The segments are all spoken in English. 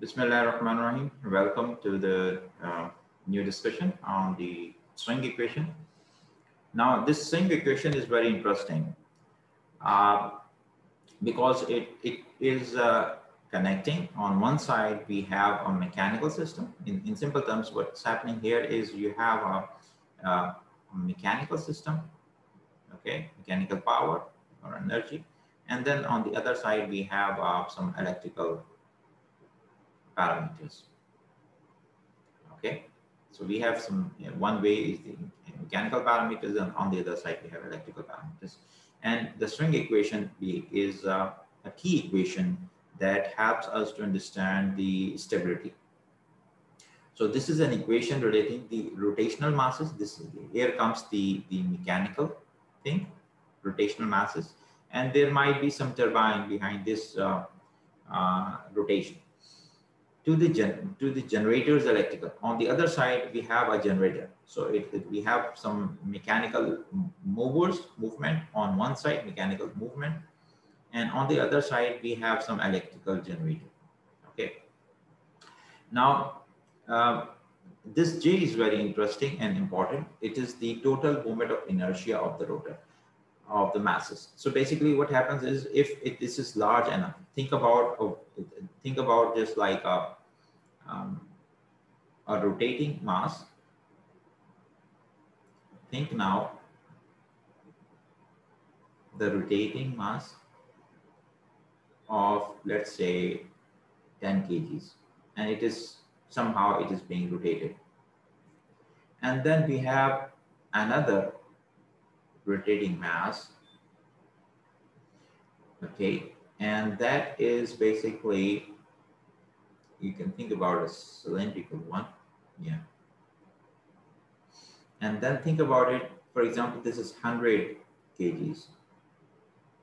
Bismillahirrahmanirrahim. Welcome to the new discussion on the string equation. Now, this string equation is very interesting uh, because it is connecting. On one side, we have a mechanical system. In simple terms, what's happening here is you have a mechanical system, okay, mechanical power or energy. And then on the other side, we have some electrical parameters. Okay, so we have some, one way is the mechanical parameters, and on the other side we have electrical parameters. And the string equation is a key equation that helps us to understand the stability. So this is an equation relating the rotational masses. Here comes the mechanical thing, rotational masses, and there might be some turbine behind this rotation. To the generator's electrical. On the other side, we have a generator. So we have some mechanical movement on one side, mechanical movement, and on the other side, we have some electrical generator. Okay. Now, this J is very interesting and important. It is the total moment of inertia of the rotor, of the masses. So basically what happens is, if this is large enough, think about just like a rotating mass. Think now the rotating mass of, let's say, 10 kgs, and it is somehow it is being rotated. And then we have another rotating mass, okay, and that is basically, you can think about a cylindrical one, yeah. And then think about it, for example, this is 100 kgs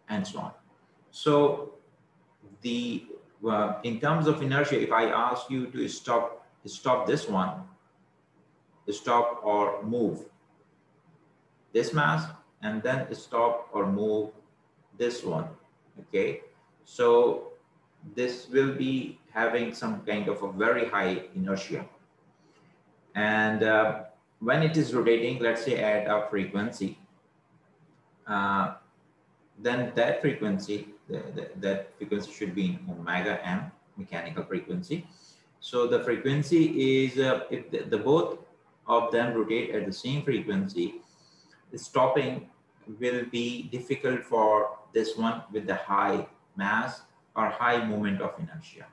and so on. So the in terms of inertia, if I ask you to stop this one, stop or move this mass, and then stop or move this one, okay, so this will be having some kind of a very high inertia. And when it is rotating, let's say at a frequency, then that frequency, that frequency should be in omega m, mechanical frequency. So the frequency is, if the both of them rotate at the same frequency, stopping will be difficult for this one with the high mass or high moment of inertia.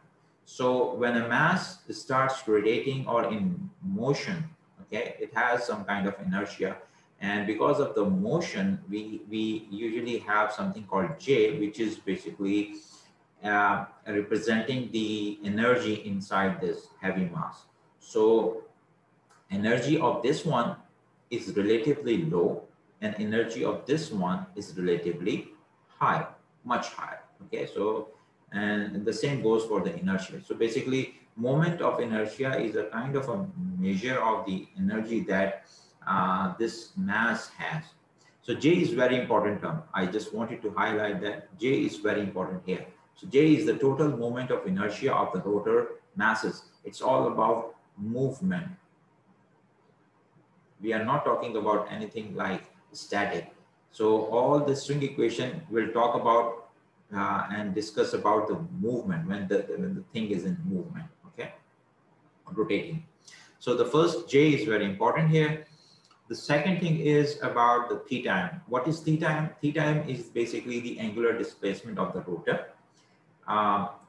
So when a mass starts rotating or in motion, okay, it has some kind of inertia. And because of the motion, we usually have something called J, which is basically representing the energy inside this heavy mass. So energy of this one is relatively low, and energy of this one is relatively high, much higher. Okay, so, and the same goes for the inertia. So basically, moment of inertia is a kind of a measure of the energy that this mass has. So J is very important term. I just wanted to highlight that J is very important here. So J is the total moment of inertia of the rotor masses. It's all about movement. We are not talking about anything like static. So all the string equation will talk about and discuss about the movement when the thing is in movement, okay, rotating. So the first J is very important here. The second thing is about the theta m. What is theta m? Theta m is basically the angular displacement of the rotor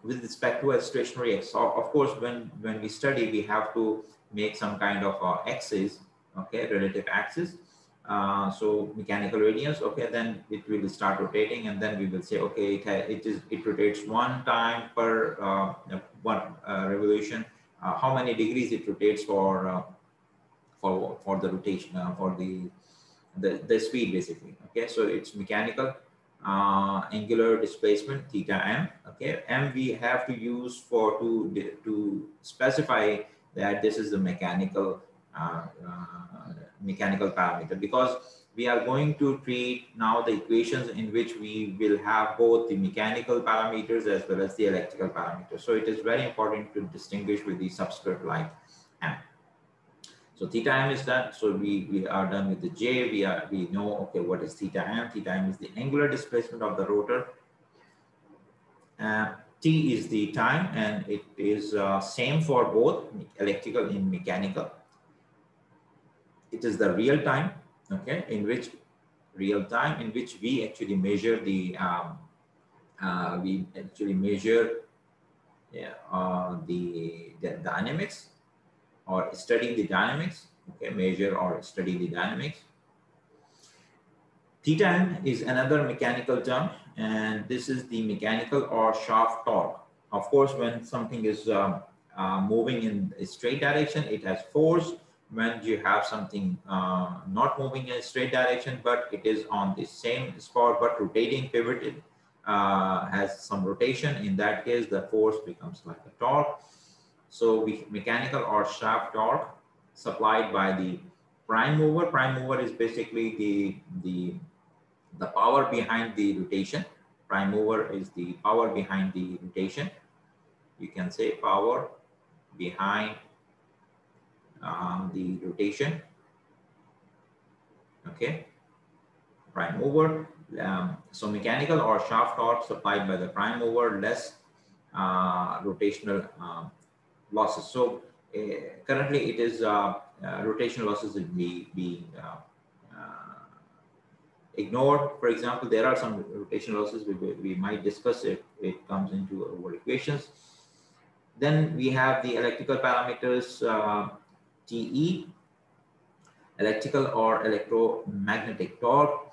with respect to a stationary axis. Of course, when we study, we have to make some kind of axis, okay, relative axis. So mechanical radius, okay, then it will start rotating, and then we will say, okay, it rotates one time per one revolution. How many degrees it rotates for the rotation, for the speed, basically. Okay, so it's mechanical angular displacement theta m. Okay, m we have to use to specify that this is the mechanical parameter, because we are going to treat now the equations in which we will have both the mechanical parameters as well as the electrical parameters. So it is very important to distinguish with the subscript like m. So theta m is done. So we are done with the J. We know, okay, what is theta m? Theta m is the angular displacement of the rotor. T is the time, and it is same for both electrical and mechanical. It is the real time, okay, in which we actually measure the the dynamics, or study the dynamics, okay, measure or study the dynamics. Theta m is another mechanical term, and this is the mechanical or shaft torque. Of course, when something is moving in a straight direction, it has force. When you have something not moving in a straight direction, but it is on the same spot but rotating, pivoted, has some rotation, in that case the force becomes like a torque. So mechanical or shaft torque supplied by the prime mover. Prime mover is basically the power behind the rotation. Prime mover is the power behind the rotation. You can say power behind the rotation. Okay, prime mover. So mechanical or shaft torque supplied by the prime mover, less rotational losses. So currently it is rotational losses is being ignored. For example, there are some rotational losses we might discuss if it comes into our equations. Then we have the electrical parameters, TE, electrical or electromagnetic torque.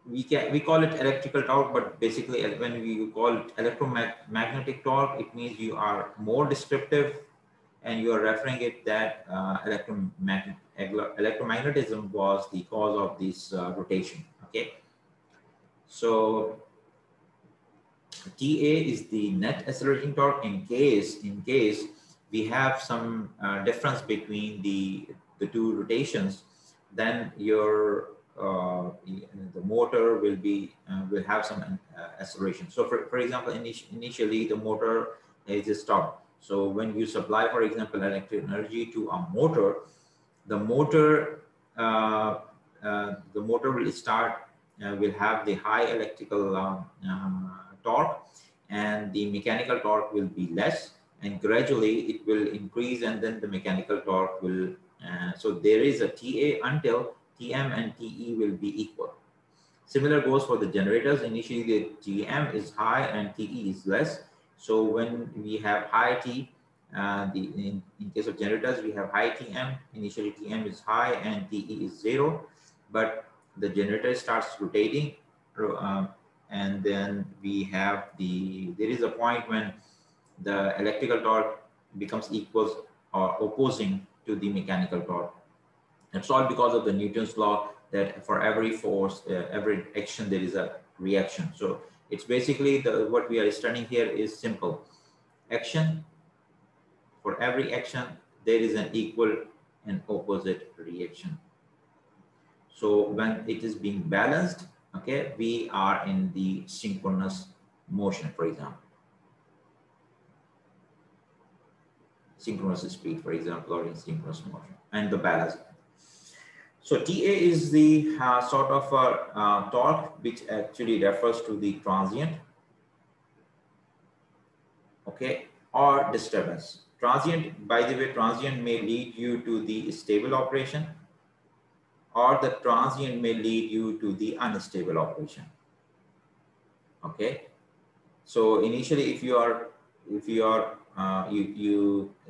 We call it electrical torque, but basically when we call it electromagnetic torque, it means you are more descriptive and you are referring it that electromagnetism was the cause of this rotation. Okay, so TA is the net accelerating torque in case we have some difference between the two rotations, then your the motor will have some acceleration. So for example, initially the motor is stopped. So when you supply, for example, electric energy to a motor, the motor will start will have the high electrical torque, and the mechanical torque will be less, and gradually it will increase, and then the mechanical torque will so there is a TA until Tm and Te will be equal. Similar goes for the generators. Initially the Tm is high and Te is less. So when we have high T, in case of generators, we have high Tm. Initially Tm is high and Te is 0, but the generator starts rotating, and then we have there is a point when the electrical torque becomes equals or opposing to the mechanical torque. It's all because of the Newton's law that for every force, every action, there is a reaction. So it's basically what we are studying here is simple. Action, for every action, there is an equal and opposite reaction. So when it is being balanced, okay, we are in the synchronous motion, for example. Synchronous speed, for example, or in synchronous motion, and the balance. So TA is the sort of torque which actually refers to the transient, okay, or disturbance. Transient, by the way, transient may lead you to the stable operation, or the transient may lead you to the unstable operation. Okay, so initially, if you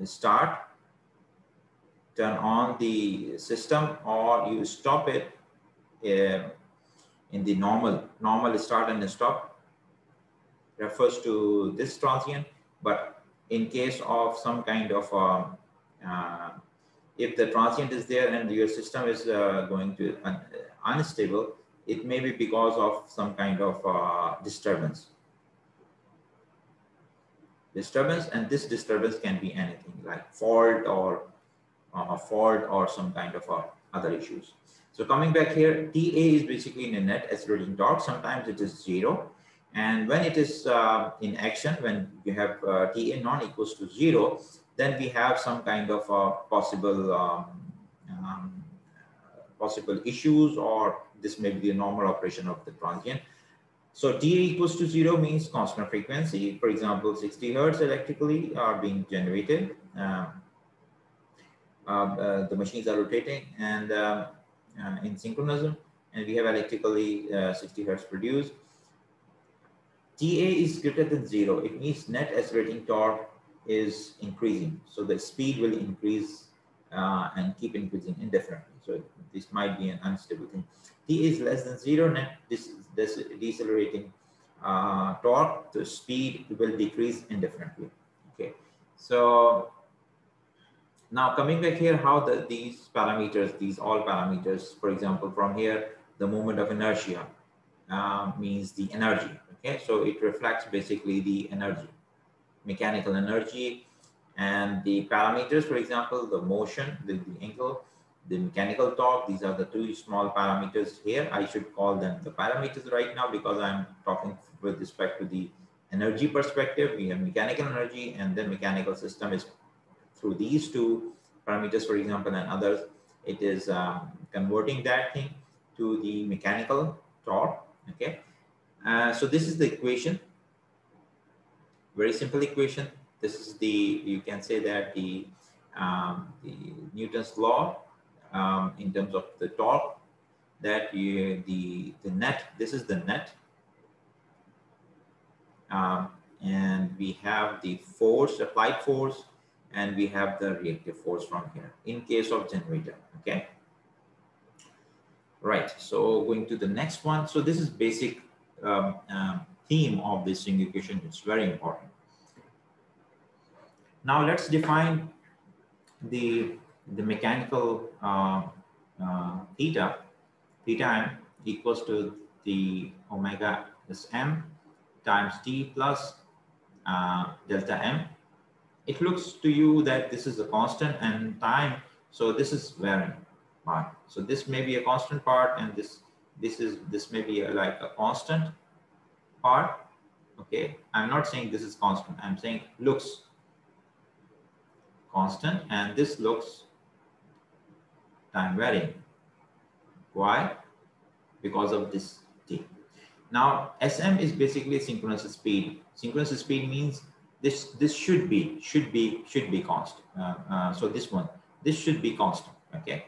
start, turn on the system, or you stop it in the normal start and stop, refers to this transient. But in case of some kind of if the transient is there and your system is going to unstable, it may be because of some kind of disturbance, and this disturbance can be anything like fault or some kind of other issues. So coming back here, TA is basically in a net accelerating torque. Sometimes it is 0. And when it is in action, when you have TA non equals to 0, then we have some kind of possible issues, or this may be the normal operation of the transient. So TA equals to 0 means constant frequency. For example, 60 hertz electrically are being generated. The machines are rotating and in synchronism, and we have electrically 60 hertz produced. TA is greater than 0. It means net accelerating torque is increasing. So the speed will increase and keep increasing indefinitely. So this might be an unstable thing. T is less than 0, net decelerating torque, the speed will decrease indefinitely. Okay, so now coming back here, how these parameters, these all parameters, for example, from here, the moment of inertia means the energy. Okay, so it reflects basically the energy, mechanical energy, and the parameters, for example, the motion, the angle, the mechanical torque. These are the two small parameters here. I should call them the parameters right now because I'm talking with respect to the energy perspective. We have mechanical energy, and then mechanical system is through these two parameters, for example, and others. It is converting that thing to the mechanical torque. Okay, so this is the equation, very simple equation. This is the, you can say that the Newton's law in terms of the torque, that the net, this is the net, and we have the force, applied force, and we have the reactive force from here in case of generator. Okay, right. So going to the next one. So this is basic theme of this string equation. It's very important. Now let's define the mechanical theta m equals to the omega sm times t plus delta m. It looks to you that this is a constant and time, so this is varying part. So this may be a constant part, and this may be like a constant part. Okay, I'm not saying this is constant. I'm saying looks constant, and this looks time varying. Why? Because of this t. Now Sm is basically synchronous speed. Synchronous speed means this should be constant. So this should be constant. Okay,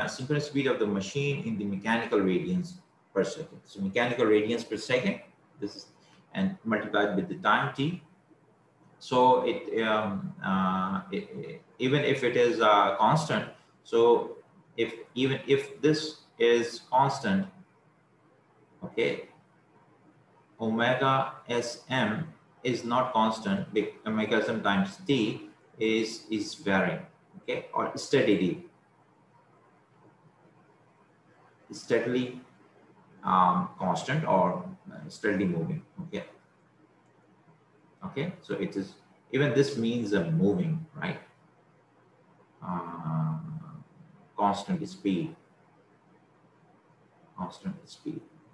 synchronous speed of the machine in the mechanical radians per second. So mechanical radians per second. This is, and multiplied with the time t. So even if it is constant, so even if this is constant, okay, omega sm is not constant. Omega sm times t is varying, okay, or steadily constant or steadily moving. Okay. Okay, so it is, even this means moving, right? Constant speed.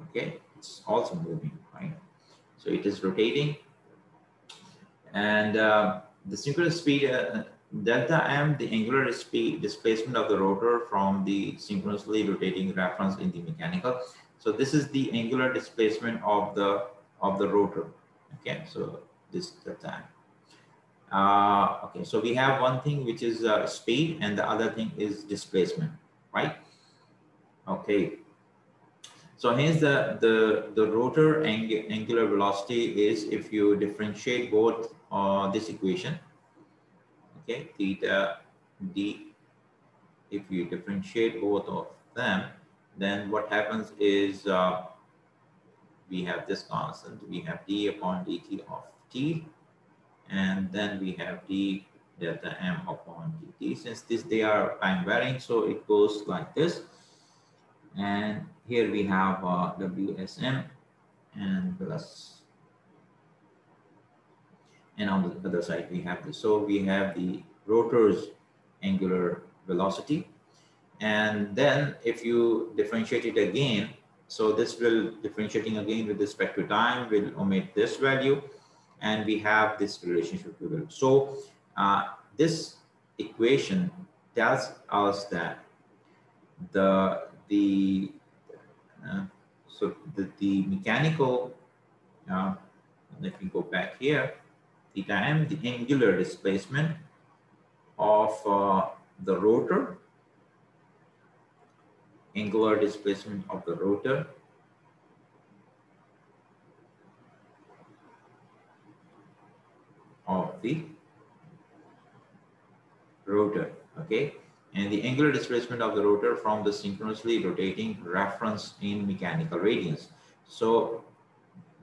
Okay, it's also moving, right? So it is rotating, and the synchronous speed delta m, the angular speed displacement of the rotor from the synchronously rotating reference in the mechanical. So this is the angular displacement of the rotor. Okay, so this delta m. Okay, so we have one thing which is speed, and the other thing is displacement, right? Okay. So hence the rotor angular velocity is, if you differentiate both this equation, okay, theta d, if you differentiate both of them, then what happens is we have this constant, we have d upon dt of t, and then we have d delta m upon dt. Since they are time varying, so it goes like this. And here we have WSM and plus, and on the other side we have this. So we have the rotor's angular velocity, And then if you differentiate it again, so this will differentiating again with respect to time will omit this value, and we have this relationship we will. So this equation tells us that the mechanical, let me go back here, theta m, the angular displacement of the rotor, angular displacement of the rotor okay, and the angular displacement of the rotor from the synchronously rotating reference in mechanical radians. So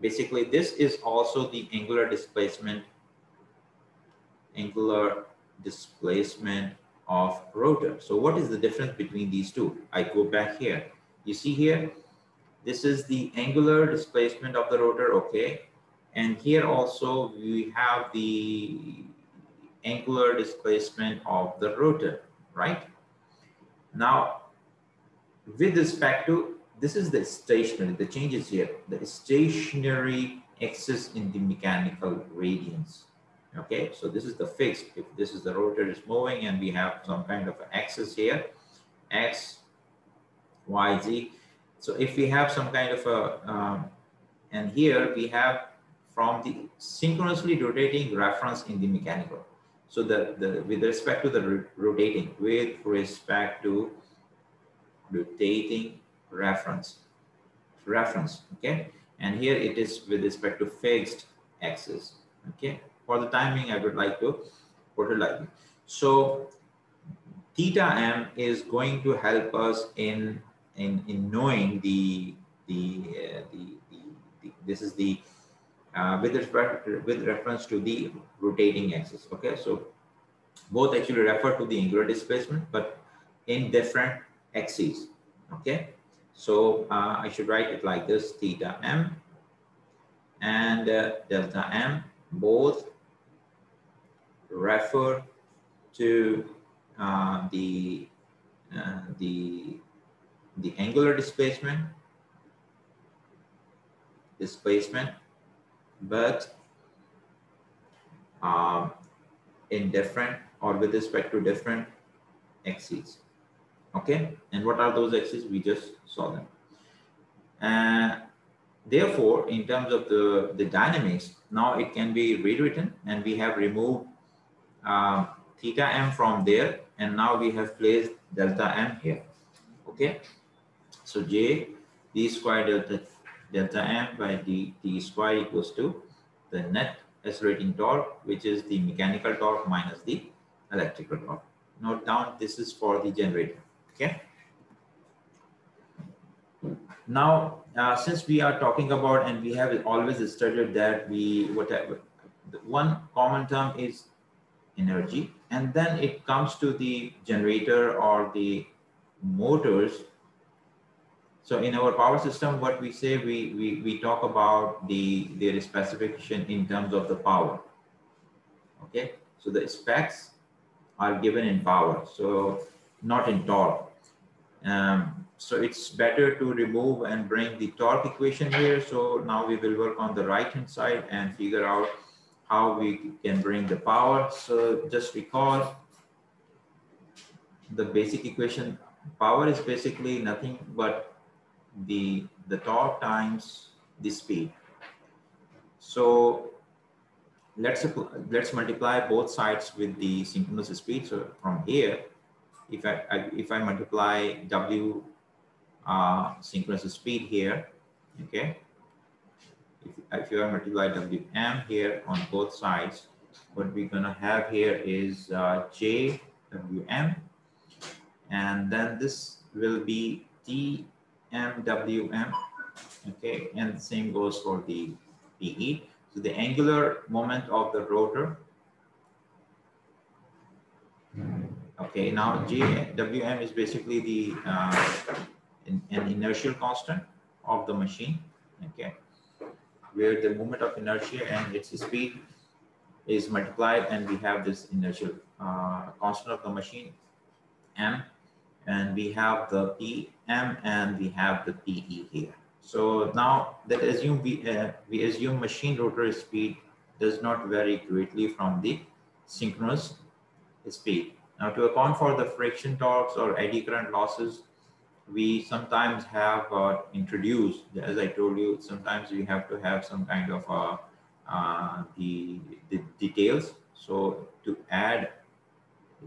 basically this is also the angular displacement of rotor. So what is the difference between these two? I go back here. You see here, this is the angular displacement of the rotor, okay? And here also we have the angular displacement of the rotor, right? Now, with respect to, this is the stationary, the changes here, the stationary axis in the mechanical radians. Okay, so this is the fixed. If this is the rotor is moving and we have some kind of axis here, X, Y, Z. So if we have some kind of a, and here we have from the synchronously rotating reference in the mechanical. So with respect to the rotating reference, okay? And here it is with respect to fixed axis, okay? For the timing, I would like to put it like this. So theta m is going to help us in knowing this is the with reference to the rotating axis. Okay, so both actually refer to the angular displacement, but in different axes. Okay, so I should write it like this: theta m and delta m both refer to the angular displacement, but in different or with respect to different axes. Okay, and what are those axes? We just saw them. Therefore, in terms of the dynamics, now it can be rewritten, and we have removed theta m from there, and now we have placed delta m here. Okay, so J d square delta m by d square equals to the net accelerating torque, which is the mechanical torque minus the electrical torque. Note down, this is for the generator. Okay. Now, since we are talking about, and we have always studied that whatever, the one common term is energy, and then it comes to the generator or the motors. So in our power system, what we say, we talk about their specification in terms of the power. Okay, so the specs are given in power, so not in torque. So it's better to remove and bring the torque equation here. So now we will work on the right hand side and figure out how we can bring the power. So just recall the basic equation. Power is basically nothing but the torque times the speed. So let's multiply both sides with the synchronous speed. So from here, if I multiply W synchronous speed here, okay, if you multiply Wm here on both sides, what we're gonna have here is JWm, and then this will be TMWm, okay, and the same goes for the PE. So the angular moment of the rotor. Okay, now JWm is basically the an inertial constant of the machine, okay, where the moment of inertia and its speed is multiplied, and we have this inertial constant of the machine, m, and we have the PM and we have the PE here. So now that assume we assume machine rotor speed does not vary greatly from the synchronous speed. Now to account for the friction torques or eddy current losses, we sometimes have introduced, as I told you, sometimes we have to have some kind of the details. So to add,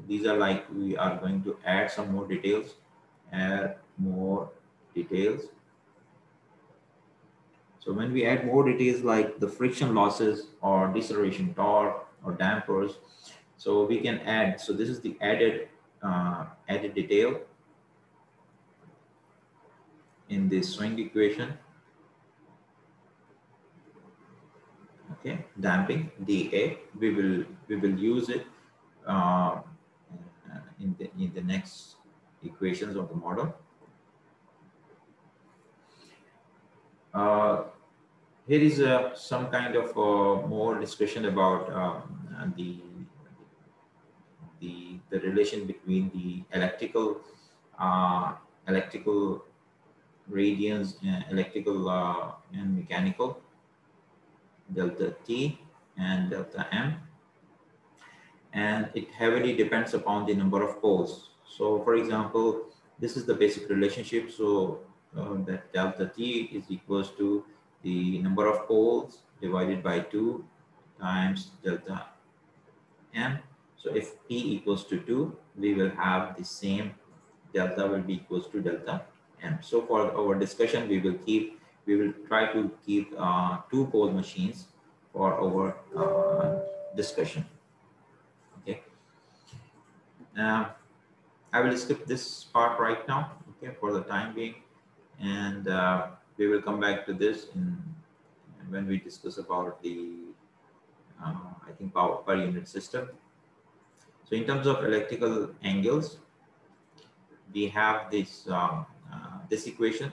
these are like we are going to add some more details, add more details. So when we add more details like the friction losses or deceleration torque or dampers, so we can add. So this is the added detail in this swing equation. Okay, damping dA. We will use it in the next equations of the model. Here is some kind of more discussion about the relation between the electrical radiance and electrical and mechanical, delta T and delta M, and it heavily depends upon the number of poles. So for example, this is the basic relationship. So that delta T is equals to the number of poles divided by 2 times delta M. So if P equals to 2, we will have the same delta will be equals to delta M. So for our discussion, we will try to keep 2 pole machines for our discussion. Okay. I will skip this part right now, okay, for the time being, and we will come back to this when we discuss about the I think power per unit system. So in terms of electrical angles, we have this this equation,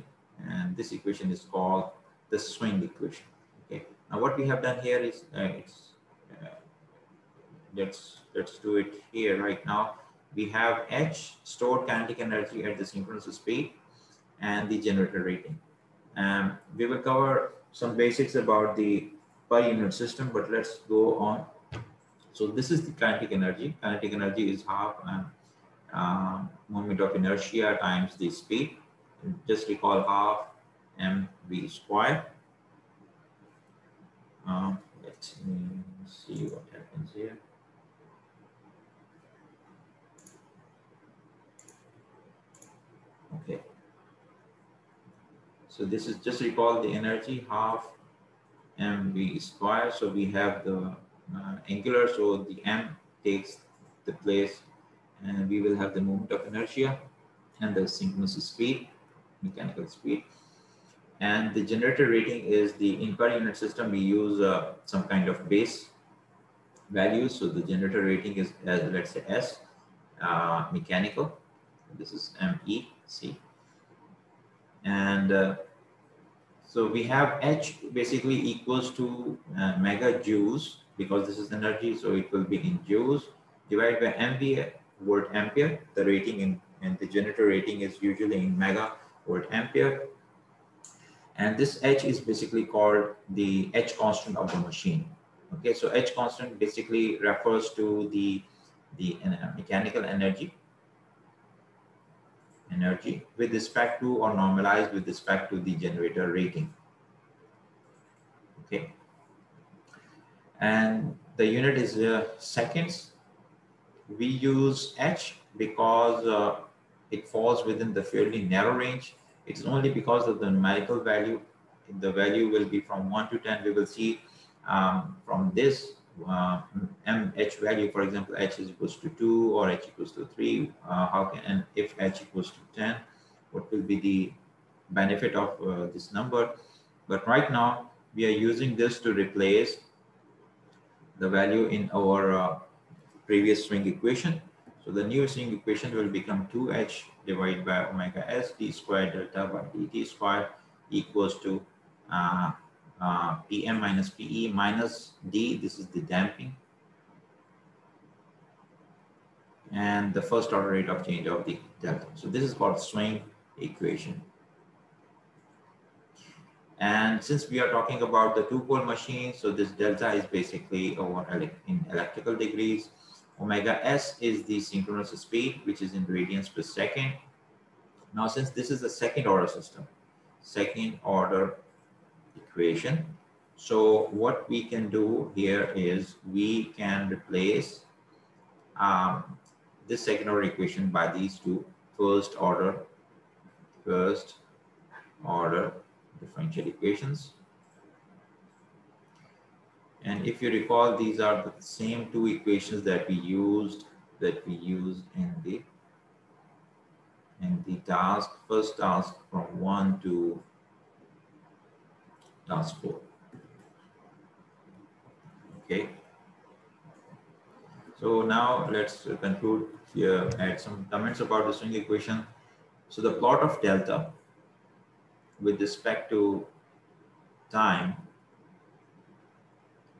and this equation is called the swing equation. Okay. Now what we have done here is let's do it here right now. We have H, stored kinetic energy at the synchronous speed, and the generator rating. We will cover some basics about the per unit system, but let's go on. So this is the kinetic energy. Kinetic energy is half moment of inertia times the speed. Just recall half mv square. Let's see what happens here. Okay. So this is just recall the energy half mv square. So we have the angular, so the m takes the place, and we will have the moment of inertia and the synchronous speed, mechanical speed. And the generator rating is the in per unit system. We use some kind of base values. So the generator rating is let's say S, mechanical. This is MEC. And so we have H basically equals to megajoules, because this is energy, so it will be in joules, divided by MV volt ampere. The rating and the generator rating is usually in mega volt ampere. And this H is basically called the H constant of the machine. Okay, so H constant basically refers to the mechanical energy with respect to, or normalized with respect to, the generator rating. Okay, and the unit is seconds. We use H because it falls within the fairly narrow range. It's only because of the numerical value. The value will be from 1 to 10. We will see from this MH value, for example, H is equals to 2 or H equals to 3. And if H equals to 10, what will be the benefit of this number? But right now, we are using this to replace the value in our previous swing equation. So the new swing equation will become 2H divided by omega S d squared delta by dt squared equals to PM minus PE minus D. This is the damping. and the first order rate of change of the delta. So this is called swing equation. And since we are talking about the two-pole machine, so this delta is basically in electrical degrees. Omega s is the synchronous speed, which is in radians per second. Now, since this is a second order system, second order equation, so what we can do here is we can replace this second order equation by these two first order differential equations. And if you recall, these are the same two equations that we used in the first task from 1 to task 4. Okay. So now let's conclude here, add some comments about the swing equation. So the plot of delta with respect to time,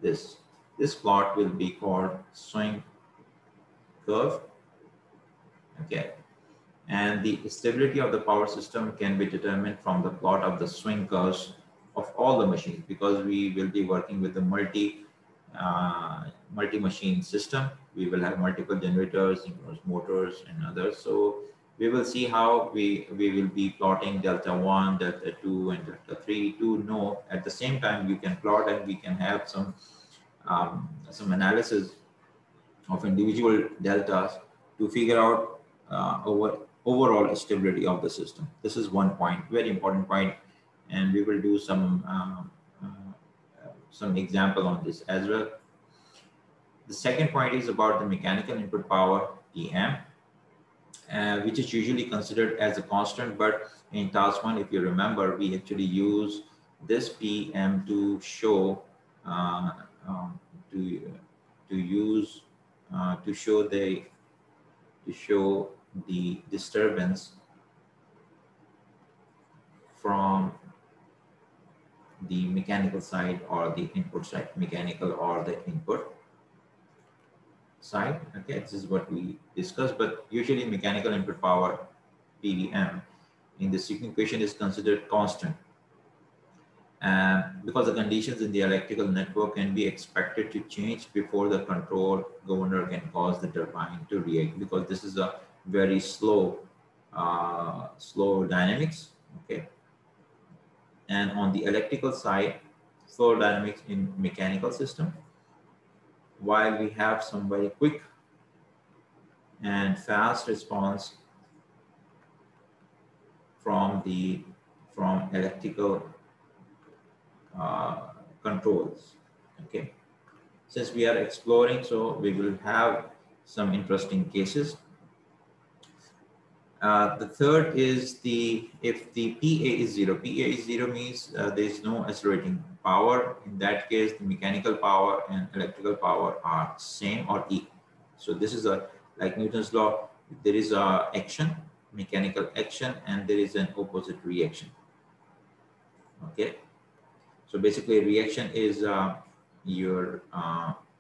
this plot will be called swing curve. Okay. And the stability of the power system can be determined from the plot of the swing curves of all the machines, because we will be working with the multi-machine system. We will have multiple generators, synchronous motors, and others. So we will see how we will be plotting delta 1, delta 2, and delta 3 to know at the same time we can plot, and we can have some analysis of individual deltas to figure out overall stability of the system. This is one point, very important point, and we will do some example on this as well. The second point is about the mechanical input power, PM, which is usually considered as a constant, but in task 1, if you remember, we actually use this PM to show to show the disturbance from the mechanical side or the input side, mechanical or the input side. Okay, this is what we discussed, but usually mechanical input power, PVM, in the second equation is considered constant. Because the conditions in the electrical network can be expected to change before the control governor can cause the turbine to react, because this is a very slow dynamics. Okay, and on the electrical side, slow dynamics in mechanical system, while we have some very quick and fast response from electrical controls. Okay, since we are exploring, so we will have some interesting cases. The third is if the PA is 0. PA is 0 means there is no accelerating power. In that case, the mechanical power and electrical power are same or equal. So this is like Newton's law. There is a action, mechanical action, and there is an opposite reaction. Okay. So basically, reaction is your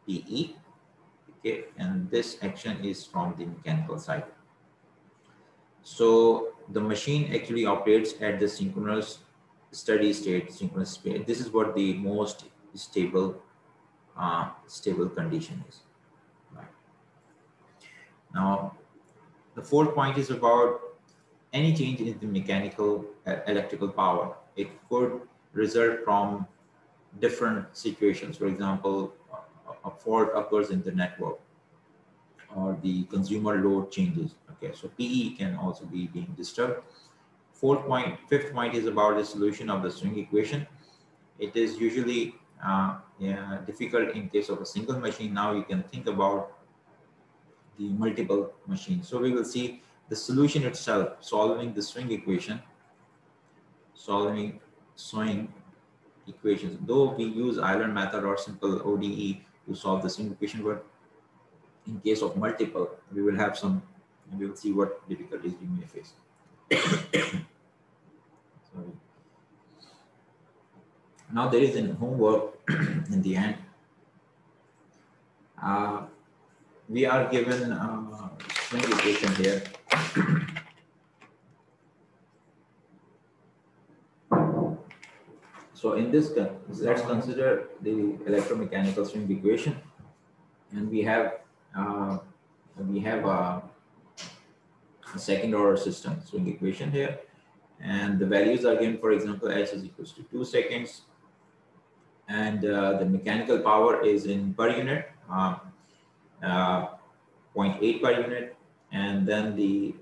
PE. Okay, and this action is from the mechanical side. So the machine actually operates at the synchronous steady state, synchronous speed. This is what the most stable condition is. Right. Now, the fourth point is about any change in the mechanical electrical power. It could result from different situations. For example, a fault occurs in the network, or the consumer load changes. Okay, so PE can also be being disturbed. Fifth point is about the solution of the swing equation. It is usually difficult in case of a single machine. Now you can think about the multiple machines. So we will see the solution itself, solving the swing equation, solving swing equations. Though we use Euler method or simple ODE to solve the swing equation, but in case of multiple, we will have some, and we will see what difficulties we may face. Sorry. Now there is a homework in the end. We are given swing equation here. So in this, let's consider the electromechanical swing equation, and we have a second order system swing equation here, and the values are given. For example, h is equals to 2 seconds, and the mechanical power is in per unit, 0.8 per unit, and then the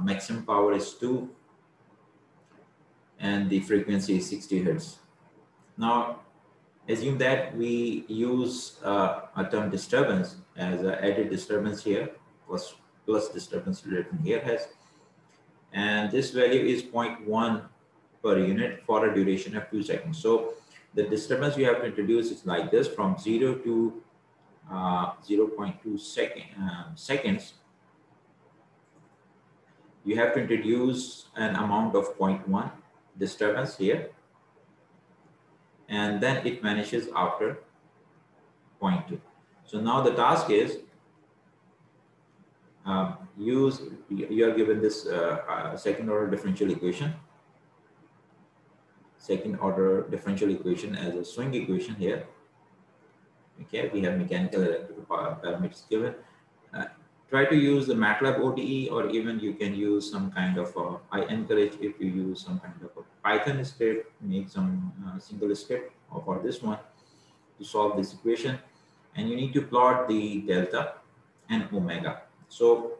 maximum power is 2, and the frequency is 60 hertz. Now, assume that we use a term disturbance as an added disturbance here, plus disturbance written here has, and this value is 0.1 per unit for a duration of 2 seconds. So the disturbance you have to introduce is like this: from 0 to 0.2 seconds. You have to introduce an amount of 0.1 disturbance here, and then it vanishes after 0.2. So now the task is you are given this second order differential equation. Second order differential equation as a swing equation here. Okay, we have mechanical electrical parameters given. Try to use the MATLAB ODE, or even you can use some kind of I encourage if you use some kind of a Python script, make some single script for this one to solve this equation, and you need to plot the delta and omega. So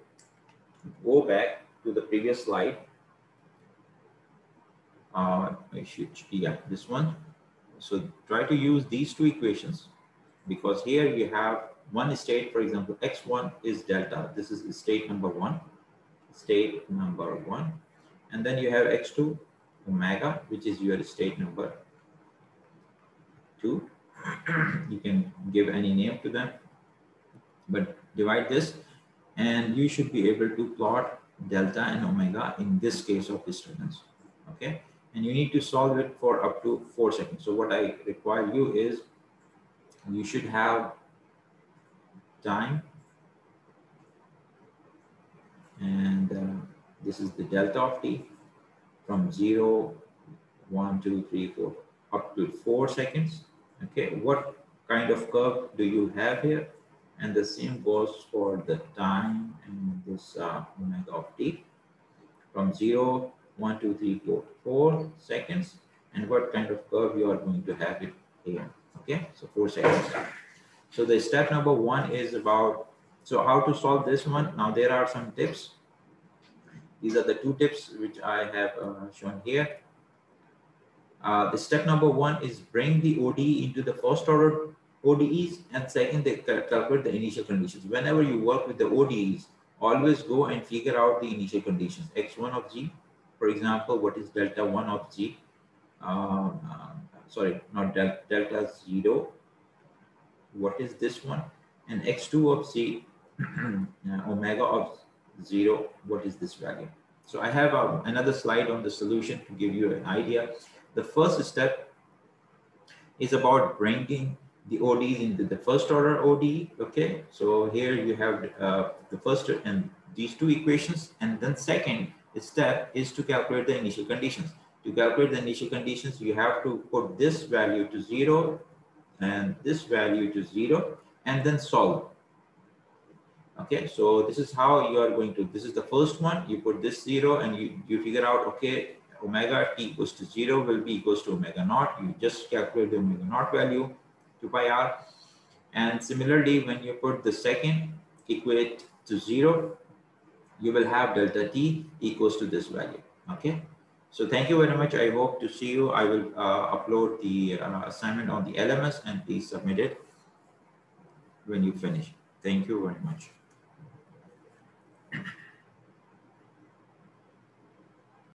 go back to the previous slide. This one. So try to use these two equations, because here you have one state. For example, x1 is delta. This is state number one, and then you have x2 omega, which is your state number 2. You can give any name to them, but divide this, and you should be able to plot delta and omega in this case of disturbance. Okay, and you need to solve it for up to 4 seconds. So what I require you is, you should have time, and this is the delta of t from 0, 1, 2, 3, 4 up to 4 seconds. Okay, what kind of curve do you have here? And the same goes for the time and this omega of t from 0, 1, 2, 3, 4, 4 seconds, and what kind of curve you are going to have it here. Okay, so 4 seconds. So the step number 1 is about, so how to solve this one. Now there are some tips. These are the 2 tips which I have shown here. The step number 1 is bring the ODE into the first order ODEs, and second, they calculate the initial conditions. Whenever you work with the ODEs, always go and figure out the initial conditions. X1 of G, for example, what is delta 1 of G? Sorry, not delta 0. What is this one? And x2 of C, omega of 0, what is this value? So I have another slide on the solution to give you an idea. The first step is about bringing the ODEs into the first order ODE. Okay, so here you have the first and these 2 equations, and then second step is to calculate the initial conditions. To calculate the initial conditions, you have to put this value to 0 and this value to 0, and then solve. Okay, so this is how you are going to, this is the first one, you put this 0 and you figure out, okay, omega t equals to 0 will be equals to omega naught. You just calculate the omega naught value, 2 pi r. And similarly, when you put the second equate to 0, you will have delta t equals to this value. Okay, so thank you very much. I hope to see you. I will upload the assignment on the LMS, and please submit it when you finish. Thank you very much.